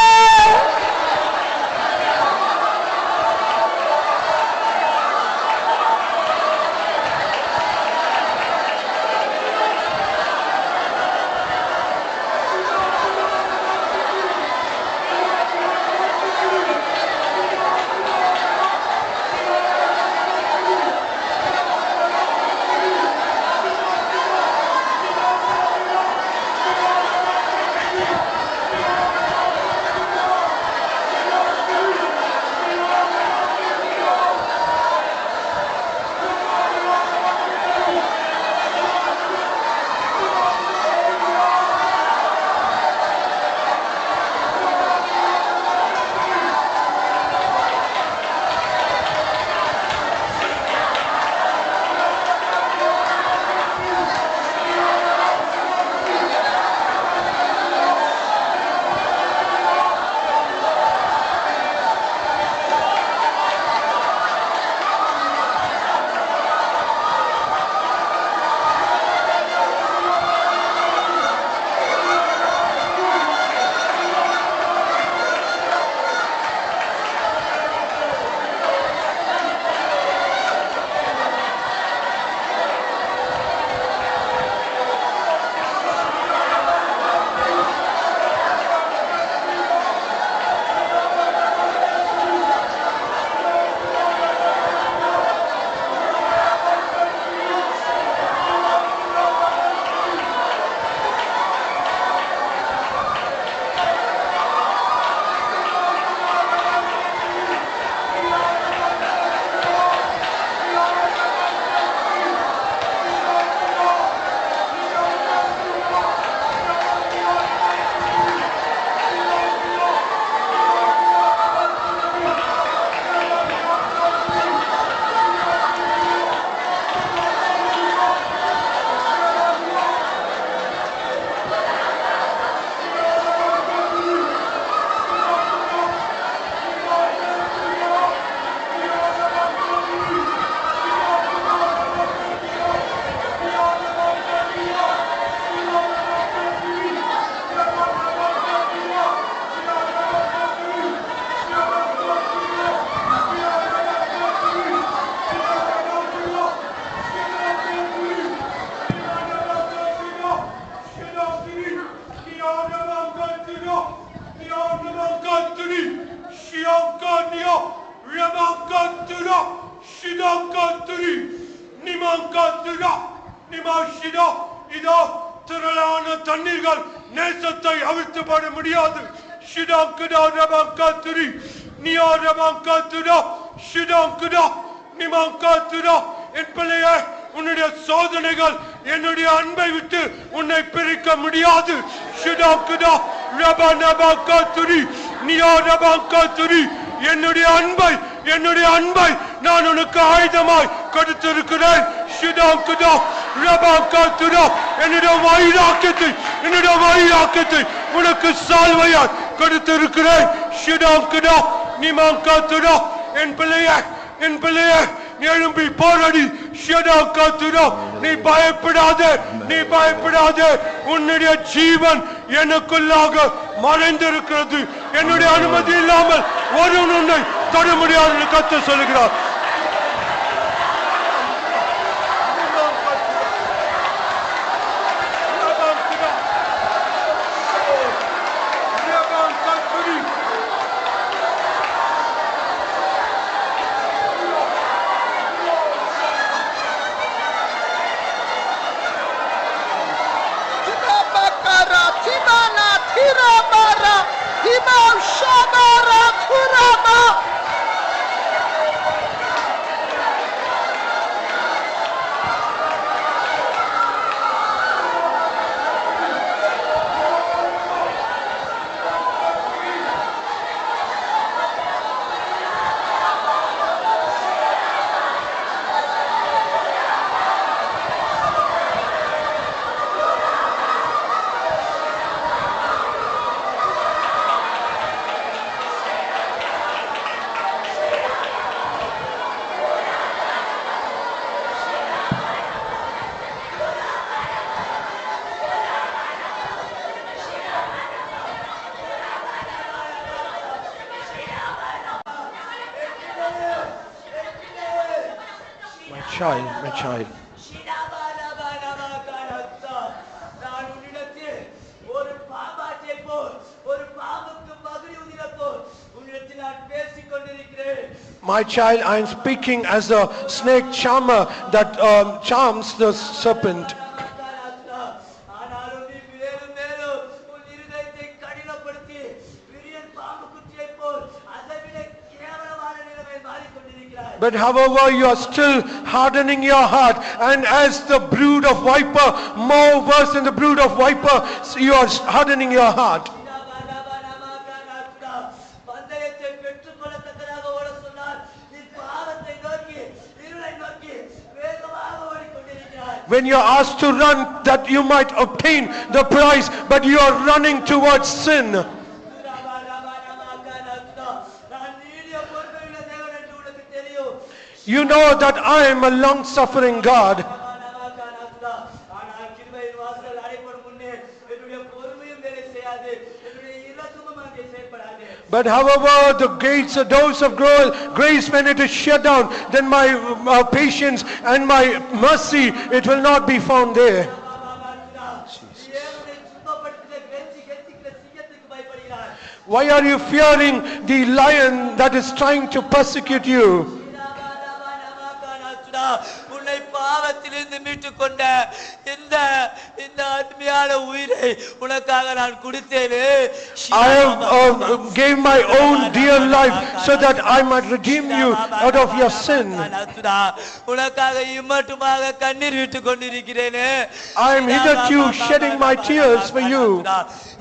Rabakatura, Shidakaturi, Nimankatura, Nimashida, Ida, திரளான தண்ணீர்கள் நேசத்தை அவிழ்த்துப்பட முடியாது. ஷிடாங்குடா ரபாங்காத்துரி நியா ரபாங்காத்துடா ஷிடாங்குடா நிமாங்காத்துடா. என் பிள்ளையே, உன்னுடைய சோதனைகள் என்னுடைய அன்பை விட்டு உன்னை பிரிக்க முடியாது. ஷிடாங்குடா ரபானபாங்காத்துரி நியா ரபாங்காத்துரி. என்னுடைய அன்பை நான் உனக்கு ஆயுதமாய் கொடுத்திருக்கிறேன். ஷிடாங்குடா ரபாங்காத்துடா. என்னுடைய வைராக்கியத்தை உனக்கு சால்வையாய் கொடுத்திருக்கிறேன். ஷிடாங்குடா நிமாங்காத்துடா. என் பிள்ளையே நீ எழும்பி போராடி. ஷிடாங்காத்துடா. நீ பயப்படாதே. உன்னுடைய ஜீவன் எனக்குள்ளாக மறைந்திருக்கிறது. என்னுடைய அனுமதி இல்லாமல் ஒருவன் உன்னை தொட முடியாது என்று கர்த்தர் சொல்கிறார். My child. My child, I am speaking as a snake charmer that charms the serpent. But however, you are still hardening your heart, and as the brood of viper, more worse than the brood of viper, you are hardening your heart. When you are asked to run that you might obtain the prize, but you are running towards sin. You know that I am a long-suffering God. But however, the gates, the doors of grace, when it is shut down, then my patience and my mercy, it will not be found there. Why are you fearing the lion that is trying to persecute you? உன்னை பாவத்திலிருந்து மீட்டுக் கொண்ட இந்த அருமையான உயிரை உனக்காக நான் கொடுத்தேனே. I have gave my own dear life so that I might redeem you out of your sin. உனக்காக இம்மட்டுமாக கண்ணீர் விட்டுக் கொண்டிருக்கிறேனே. I am hitherto shedding my tears for you.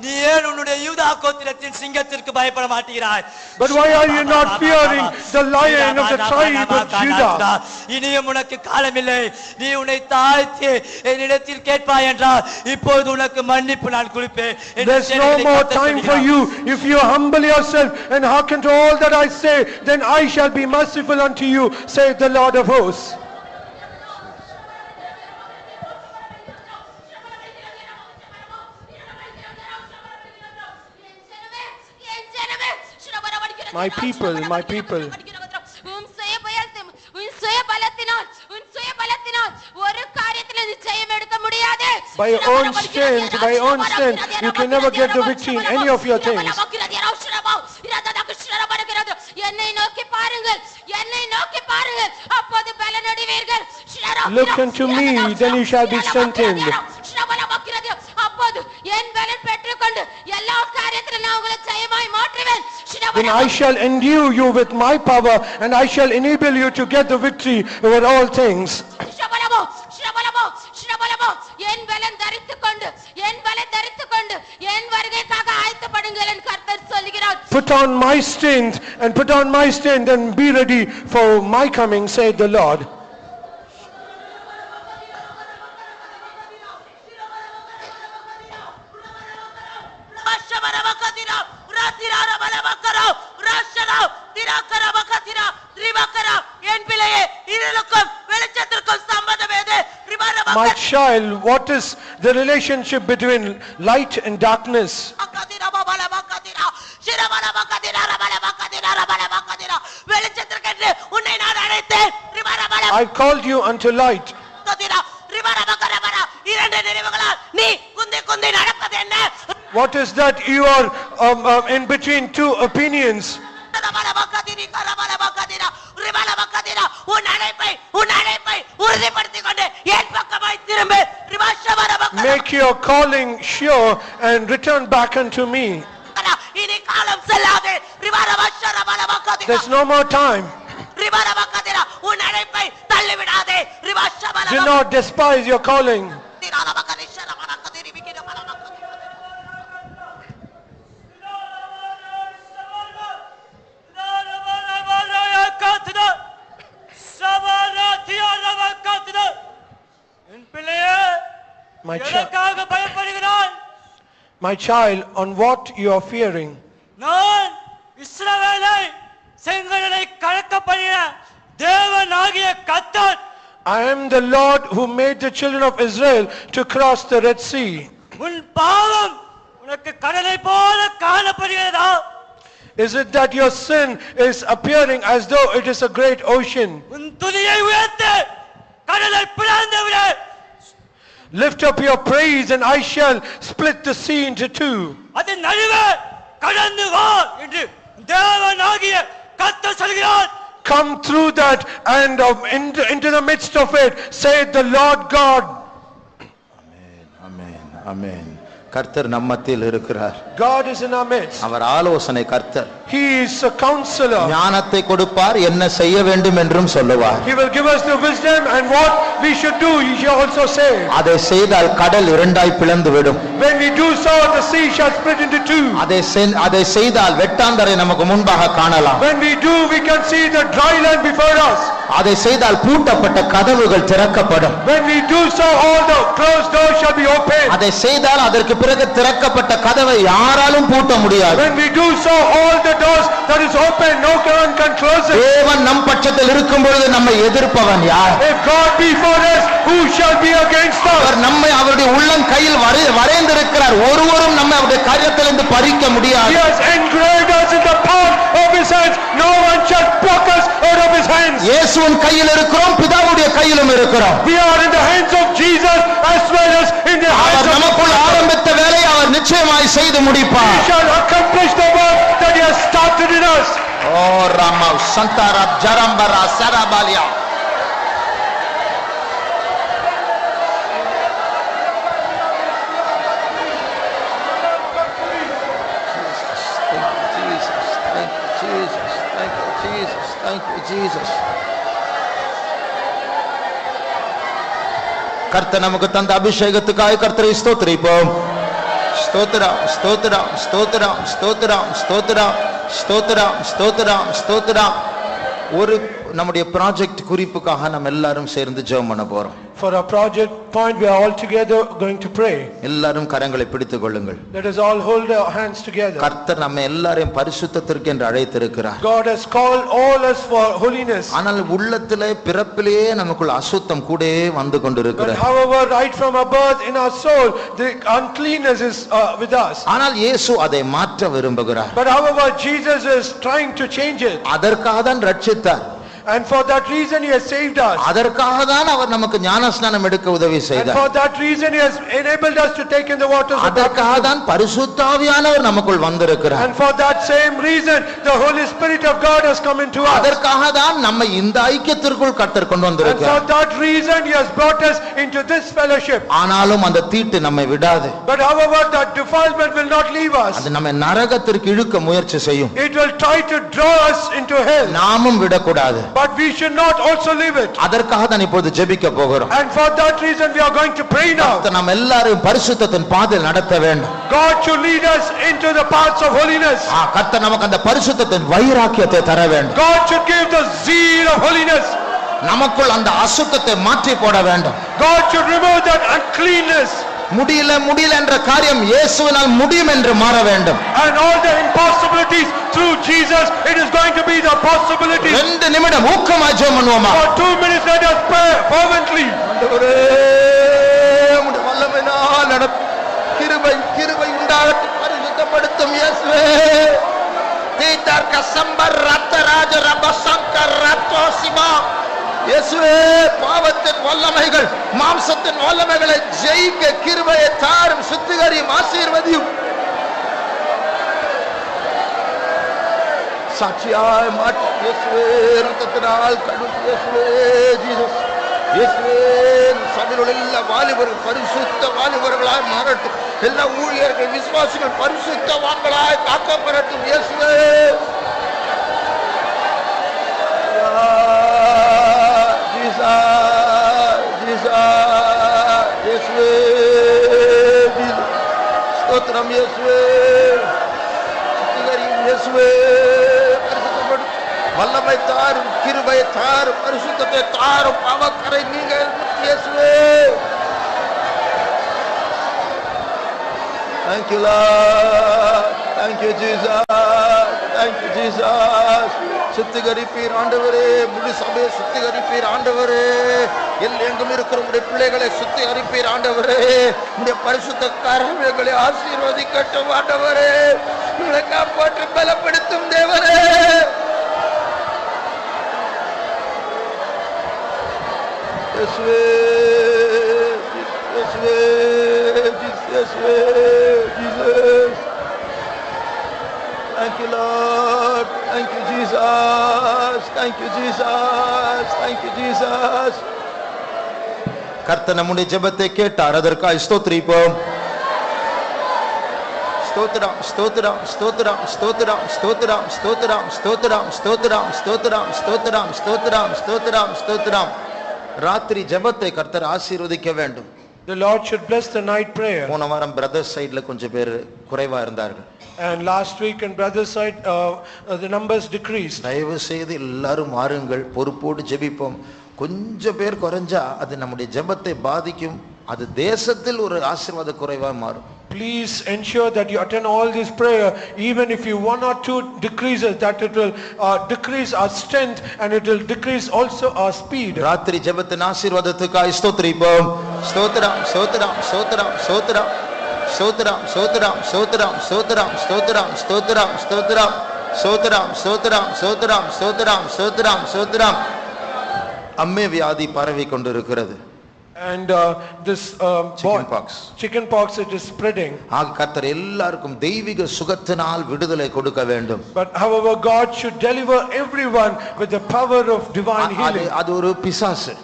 நீ ஏன் உன்னுடைய யூதா கோத்திரத்தின் சிங்கத்திற்கு பயப்பட மாட்டீராய்? But why are you not fearing the lion of the tribe of Judah? இனியும் உனக்கு காலமில்லை. நீ உன்னை தாழ்த்தி என்னிடத்தில் கேட்பாய் என்றால் இப்போது உனக்கு மன்னிப்பு நான் கொடுப்பேன். There's no more time for you. If you humble yourself and hearken to all that I say, then I shall be merciful unto you, saith the Lord of hosts. My people. By your own strength, you can never get the victory in any of your things. பாருங்கள், என்னை நோக்கி பாருங்கள், அப்போது பலனடைவீர்கள். Look unto me, then you shall be strengthened. அப்போது என் பலன் பெற்றுக்கொண்டு எல்லா காரியத்திலும் நான் உங்களை ஜெயமாய் மாற்றுவேன். Then I shall endue you with my power, and I shall enable you to get the victory over all things. என் பலன் தரித்துக்கொண்டு, என் பலன் தரித்துக்கொண்டு என் வருகைக்காக ஆயத்தப்படுங்கள் என்று கர்த்தர் சொல்கிறார். Put on my strength and put on my strength and be ready for my coming, said the Lord. My child, what is the relationship between light and darkness? I called you unto light. What is that you are in between two opinions? Make your calling sure and return back unto me. There's no more time. Do not despise your calling. My child, on what you are fearing? நான் இஸ்ரவேலை செங்கடலை கடக்கப்பண்ணின தேவனாகிய கர்த்தர். I am the Lord who made the children of Israel to cross the Red Sea. உன் பாவம் உனக்கு கடலை போல காணப்படுகிறதா? Is it that your sin is appearing as though it is a great ocean? உன் துதியை உயர்த்து கடலை பிளந்து விடு. Lift up your praise and I shall split the sea into two. அது நடுவே கடந்து வா என்று தேவனாகிய கர்த்தர் சொல்கிறார். Come through that and into the midst of it, saith the Lord God. Amen, amen, amen. கர்த்தர் நம்மத்தில் இருக்கிறார். God is in our midst. அவர் ஆலோசனை கர்த்தர். He is a counselor. ஞானத்தை கொடுப்பார், என்ன செய்ய வேண்டும் என்றும் சொல்லுவார். He will give us the wisdom and what we should do, he shall also say. அதை செய்தால் கடல் இரண்டாய் பிளந்து விடும். When we do so, the sea shall split into two. அதை செய்தால் வெட்டாந்தரை நமக்கு முன்பாக காணலாம். When we do, we can see the dry land before us. அதை செய்தால் பூட்டப்பட்ட கதவுகள் திறக்கப்படும். When we do so, all the closed doors shall be opened. அதை செய்தால் அதற்கு பிறகு திறக்கப்பட்ட கதவை யாராலும் பூட்ட முடியாது. When we do so, all the doors that is open, no one can close it. தேவன் நம் பட்சத்தில் இருக்கும் பொழுது நம்மை எதிர்ப்பவன் யார்? If God be for us, who shall be against us? அவர் நம்மை அவருடைய உள்ளம் கையில் வரைந்திருக்கிறார். ஒருவரும் நம்மை அவருடைய காரியத்திலிருந்து பறிக்க முடியாது. He has engraved us in the palm of his hands. No one shall pluck us out of his hands. இயேசுவின் கையில் இருக்கிறோம், பிதாவுடைய கையிலும் இருக்கிறோம். We are in the hands of Jesus as well as in the hands our of நமக்குள் ஆரம்பித்த வேலையை அவர் நிச்சயமாய் செய்து முடிப்பார். He shall accomplish the work that he has started in us. ஓ ராமா சந்தாரா ஜரம்பரா சரபாலியா. கர்த்தர் நமக்கு தந்த அபிஷேகத்துக்காக கர்த்தரை ஸ்தோத்திரிப்போம். ஸ்தோத்திரம் ஸ்தோத்திரம் ஸ்தோத்திரம் ஸ்தோத்திரம் ஸ்தோத்திரம் ஸ்தோத்திரம் ஸ்தோத்திரம் ஸ்தோத்திரம். ஒரு நம்முடைய ப்ராஜெக்ட் குறிப்புக்காக நம்ம எல்லாரும் சேர்ந்து ஜெபம் பண்ண போறோம். For our project point, we are all together going to pray. எல்லாரும் கரங்களை பிடித்துக் கொள்ளுங்கள். Let us all hold our hands together. கர்த்தர் நம்ம எல்லாரையும் பரிசுத்தத்திற்கு என்று அழைத்திருக்கிறார். God has called all us for holiness. ஆனால் உள்ளத்திலே பிறப்பிலே நமக்குள் அசுத்தம் கூடவே வந்து But கொண்டிருக்கிறது. however, right from our birth in our soul, the uncleanness is with us. ஆனால் இயேசு அதை மாற்ற விரும்புகிறார். But however, Jesus is trying to change it. அதற்காக தான் ரட்சித்தார். And for that reason he has saved us. அதற்காக தான் அவர் நமக்கு ஞானஸ்நானம் எடுக்க உதவி And செய்தார். for that reason he has enabled us to take in the waters of அதற்காக baptism. தான் பரிசுத்த ஆவியானவர் நமக்குள் வந்திருக்கிறார். And for that same reason the Holy Spirit of God has come into us. அதற்காக தான் நம்மை இந்த ஐக்கியத்திற்குள் கர்த்தர் கொண்டு And for வந்திருக்கிறார். that reason he has brought us into this fellowship. ஆனாலும் அந்த தீட்டு நம்மை விடாது. But however that defilement will not leave us. அது நம்மை நரகத்திற்கு இழுக்க முயற்சி செய்யும். It will try to draw us into hell. நாமும் விடக்கூடாது. But we should not also leave it. அதற்காக தான் இப்போது ஜெபிக்க போகிறோம். And for that reason we are going to pray now. கர்த்தர் நம்ம எல்லாரையும் பரிசுத்தத்தின் பாதையில் நடத்த வேண்டும். God should lead us into the paths of holiness. கர்த்தர் நமக்கு அந்த பரிசுத்தத்தின் வைராக்கியத்தை தர வேண்டும். God should give the zeal of holiness. நமக்குள் அந்த அசுத்தத்தை மாற்றி போட வேண்டும். God should remove that uncleanness. முடியல என்ற காரியம் இயேசுவினால் முடியும் என்று மாற வேண்டும். And all the impossibilities through Jesus, it is going to be the possibility. 2 நிமிடம் ஊக்கமாய் ஜெபம் பண்ணுவோமா? For 2 minutes let us pray fervently. ஆண்டவரே உம்முடைய வல்லமையினால் நடத்தும். கிருபை உண்டாகட்டும். பரிசுத்தப்படுத்தும் இயேசுவே. தீதர் கசம்பர் ரத்தராஜ ரபசங்கர் ரத்தோசிமா. இயேசுவே பாவத்தின் வல்லமைகள் மாம்சத்தின் வல்லமைகளை ஜெயிக்க கிருபையை தாரும். சுத்திகரியும் ஆசீர்வதியும். சாட்சியாய் மாற்றும் இயேசுவே. ரத்தத்தினால் கழுவும் இயேசுவே. ஜீசஸ் இயேசுவே. சபையில் எல்லா வாலிபர்கள் பரிசுத்த வாலிபர்களாய் மாறட்டும். எல்லா ஊழியர்கள் விசுவாசிகள் பரிசுத்தவான்களாய் காக்கப்படட்டும் இயேசுவே. ஸ்தோத்திரம் இயேசுவே. சுத்திகரியும் இயேசுவே. பரிசுத்தப்படும். வல்லமை தாரும். கிருபை தாரும். பரிசுத்தத்தை தாரும். பாவக்கரை நீங்க இயேசுவே. Thank you Lord. Thank you Jesus. Thank you Jesus. சுத்திகரிப்பீர் ஆண்டவரே. முழு சபையை சுத்திகரிப்பீர் ஆண்டவரே. எங்கெங்கும் இருக்கிற உடைய பிள்ளைகளை சுத்திகரிப்பீர் ஆண்டவரே. உடைய பரிசுத்த கரங்களை ஆசீர்வதிக்கட்டும் ஆண்டவரே. உங்களை காப்பாற்றி பலப்படுத்தும் தேவரே. இயேசுவே. இயேசுவே. இயேசுவே. Jesus. Thank you Lord. Thank you Jesus. Thank you Jesus. Thank you Jesus. கர்த்தர் நம்முடைய ஜெபத்தை கேட்டார். அதற்காக ஸ்தோத்திரிப்போம். ஸ்தோத்திரம் ஸ்தோத்திரம் ஸ்தோத்திரம் ஸ்தோத்திரம் ஸ்தோத்திரம் ஸ்தோத்திரம் ஸ்தோத்திரம் ஸ்தோத்திரம் ஸ்தோத்திரம் ஸ்தோத்திரம் ஸ்தோத்திரம் ஸ்தோத்திரம் ஸ்தோத்திரம். ராத்திரி ஜெபத்தை கர்த்தர் ஆசீர்வதிக்க வேண்டும். The Lord should bless the night prayer. போன வாரம் பிரதர்ஸ் சைடுல கொஞ்சம் பேர் குறைவா இருந்தார்கள். And last week on brother's side the numbers decreased. தயவு செய்து எல்லாரும் மாறுங்கள். பொறுப்போடு ஜெபிப்போம். கொஞ்சம் பேர் குறைஞ்சா அது நம்முடைய ஜெபத்தை பாதிக்கும். அது தேசத்தில் ஒரு ஆசீர்வாத குறைவா மாறும். Please ensure that you attend all this prayer, even if you 1 or 2 decreases, that it will decrease our strength and it will decrease also our speed. ராத்திரி ஜெபத்தின் ஆசீர்வாதத்துக்காக ஸ்தோத்திரிப்போம். ஸ்தோத்திரம் ஸ்தோத்திரம் ஸ்தோத்திரம் ஸ்தோத்திரம் ஸ்தோத்திரம் ஸ்தோத்திரம் ஸ்தோத்திரம் ஸ்தோத்திரம் ஸ்தோத்திரம் ஸ்தோத்திரம் ஸ்தோத்திரம் ஸ்தோத்திரம் ஸ்தோத்திரம் ஸ்தோத்திரம் ஸ்தோத்திரம் ஸ்தோத்திரம் ஸ்தோத்திரம். அம்மை வியாதி பரவி கொண்டிருக்கிறது. And this chicken pox it is spreading. கர்த்தர் எல்லாருக்கும் தெய்வீக சுகத்தினால் விடுதலை கொடுக்க வேண்டும். But however God should deliver everyone with the power of divine healing. அது ஒரு பிசாசு.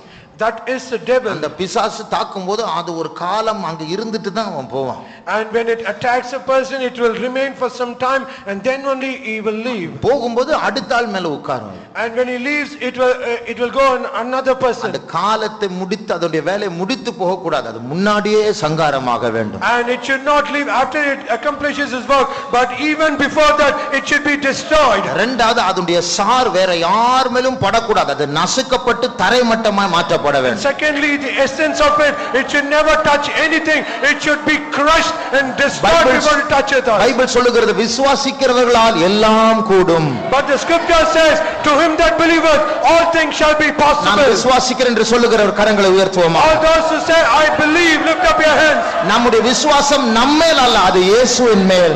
That is the devil. அந்த பிசாசு தாக்கும்போது அது ஒரு காலம் அங்க இருந்துட்டு தான் அவன் போவான். And when it attacks a person, it will remain for some time and then only he will leave. போகும்போது அடுத்த ஆள் மேல உட்காரும். And when he leaves, it will go on another person. அந்த காலத்தை முடித்து அதோட வேலையை முடித்து போக கூடாது. அது முன்னாடியே சங்காரமாக வேண்டும். And it should not leave after it accomplishes his work, but even before that it should be destroyed. இரண்டாவது அதோட சார் வேற யார் மேலும் படக்கூடாது. அது நசுக்கப்பட்டு தரைமட்டமாய் மாற்றப்பட வேண்டும். Secondly, the essence of it should never touch anything. It should be crushed and destroyed before it touches us. Bible சொல்லுகிறது விசுவாசிக்கிறவர்களால் எல்லாம் கூடும். But the scripture says to him that believeth all things shall be possible. நான் விசுவாசிக்கிறேன் என்று சொல்லுகிறவர் கரங்களை உயர்த்துவோமா? All those who say I believe, lift up your hands. நம்முடைய விசுவாசம் நம்மேல் அல்ல, அது இயேசுவின் மேல்.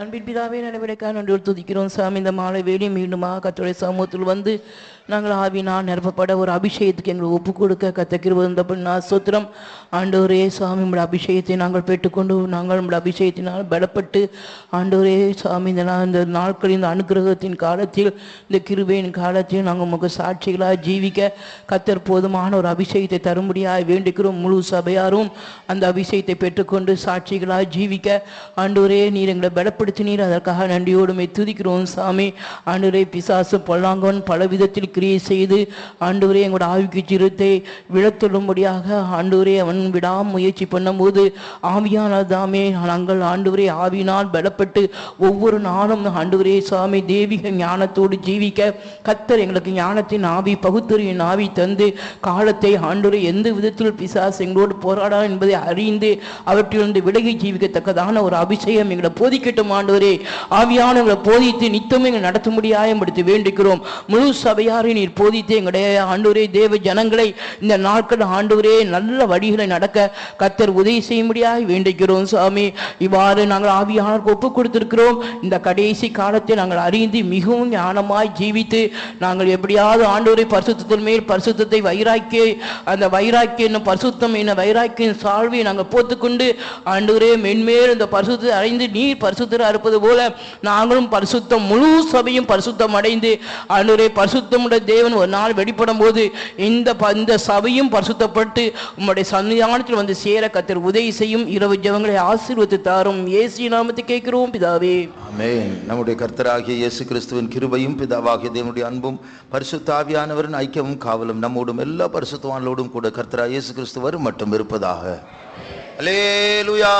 அன்பின் பிதாவே நடைபெறக்காக நன்றி துதிக்கிறோம் சாமி. இந்த மாலை வேலை மீண்டுமா கர்த்தருடைய சமூகத்தில் வந்து நாங்கள் ஆவினால் நிரப்பப்பட ஒரு அபிஷேகத்துக்கு எங்களை ஒப்பு கொடுக்க கத்தக்கிருந்த சோத்திரம். ஆண்டவரே சாமி, உங்களுடைய அபிஷேகத்தை நாங்கள் பெற்றுக்கொண்டு நாங்கள் உங்களுடைய அபிஷேகத்தினால் பலப்பட்டு ஆண்டவரே சாமி இந்த நாட்களில் இந்த அனுகிரகத்தின் காலத்தில் இந்த கிருபையின் காலத்தில் நாங்கள் உங்களுக்கு சாட்சிகளாக ஜீவிக்க கத்தர் போதுமான ஒரு அபிஷேகத்தை தரும்படியாக வேண்டிக்கிறோம். முழு சபையாரும் அந்த அபிஷேகத்தை பெற்றுக்கொண்டு சாட்சிகளாக ஜீவிக்க ஆண்டவரே நீர் எங்களை பலப்படுத்தினீர். அதற்காக நன்றியோடுமே துதிக்கிறோம் சாமி. ஆண்டவரே பிசாசு பொல்லாங்கவன் பல விதத்தில் கிரியை செய்து ஆண்டவரே எங்களோட ஆவிக்கு சிறுத்தை விழத்தொள்ளும்படியாக ஆண்டவரே அவன் விடாமுயற்சி பண்ணும்போது ஆவியானதாமே நாங்கள் ஆண்டவரே ஆவியினால் பலப்பட்டு ஒவ்வொரு நாளும் ஆண்டவரே சாமி தெய்வீக ஞானத்தோடு ஜீவிக்க கத்தர் எங்களுக்கு ஞானத்தின் ஆவி பகுத்தறிவின் ஆவி தந்து காலத்தை ஆண்டவரே எந்த விதத்தில் பிசாசு எங்களோடு போராடா என்பதை அறிந்து அவற்றிலிருந்து விலகி ஜீவிக்கத்தக்கதான ஒரு அபிஷேகம் எங்களை போதிக்கட்டும் ஆண்டவரே. ஆவியானவர்களை போதித்து நித்தம் எங்களை நடத்த முடியாமல் எடுத்து வேண்டிக்கிறோம். முழு சபையாரை நீர் போதித்து எங்களுடைய ஆண்டவரே தேவ ஜனங்களை இந்த நாட்கள் ஆண்டவரே நல்ல வழிகளை நடக்க கர்த்தர் உதவி செய்ய முடியாது வேண்டிக்கிறோம் சாமி. இவ்வாறு நாங்கள் ஆவியானவருக்கு ஒப்பு கொடுத்திருக்கிறோம். இந்த கடைசி காலத்தை நாங்கள் அறிந்து மிகவும் ஞானமாய் ஜீவித்து நாங்கள் எப்படியாவது ஆண்டவரை பரிசுத்தத்தின் மேல் பரிசுத்தத்தை வைராக்கிய அந்த வைராக்கிய பரிசுத்தம் என்ன வைராக்கிய சால்வை நாங்கள் போத்துக்கொண்டு ஆண்டவரே மென்மேல் இந்த பரிசுத்தை அடைந்து நீர் பரிசுத்தராக இருப்பது போல நாங்களும் பரிசுத்தம் முழு சபையும் பரிசுத்தம் அடைந்து ஆண்டவரே பரிசுத்தமுடைய தேவன் ஒரு நாள் வெளிப்படும் போது இந்த சபையும் பரிசுத்தப்பட்டு உம்முடைய சன்னிதானத்தில் வந்து சேர கர்த்தர் உதவி செய்யும். இரவு ஜெபங்களை ஆசீர்வதித்து தாரும். இயேசு நாமத்தை கேட்கிறோம் பிதாவே, ஆமென். நம்முடைய கர்த்தராகிய இயேசு கிறிஸ்துவின் கிருபையும் பிதாவாகிய தேவனுடைய அன்பும் பரிசுத்த ஆவியானவரின் ஐக்கியமும் காவலும் நம்மோடும் எல்லா பரிசுத்தவான்களோடும் கூட கர்த்தராகிய இயேசு கிறிஸ்து வரும் மட்டும் இருப்பதாக. அல்லேலூயா.